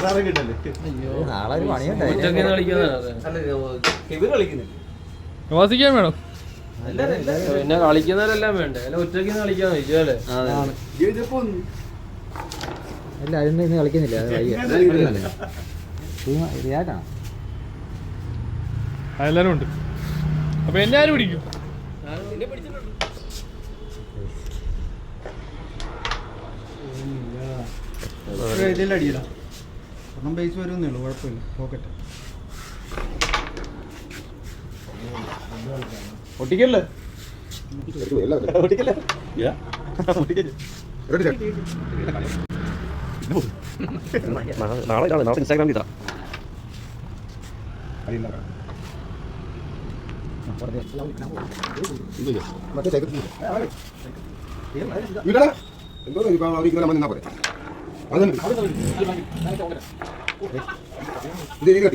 നാളെ ഒരു പണിയുണ്ടായി വാസിക്കാൻ വേണം പിന്നെ കളിക്കുന്നവരെല്ലാം വേണ്ടേ അല്ല ഒറ്റയ്ക്ക് കളിക്കാന്ന് ചോദിച്ചാലേ അല്ല അതൊന്നും ഇന്ന് കളിക്കുന്നില്ല അത് വയ്യാട്ടാണ് എല്ലാരും ഉണ്ട് അപ്പൊ എല്ലാരും പിടിക്കും ഇതിലടിയില്ല ഒന്നും ബേസ് വരുന്നേ ഉള്ളൂ കുഴപ്പമില്ല പോക്കട്ടെ ഒട്ടിക്കല്ലേ നാളെ ഇൻസ്റ്റാഗ്രാമിൽ ഇതാ ഇതിങ്ങനെ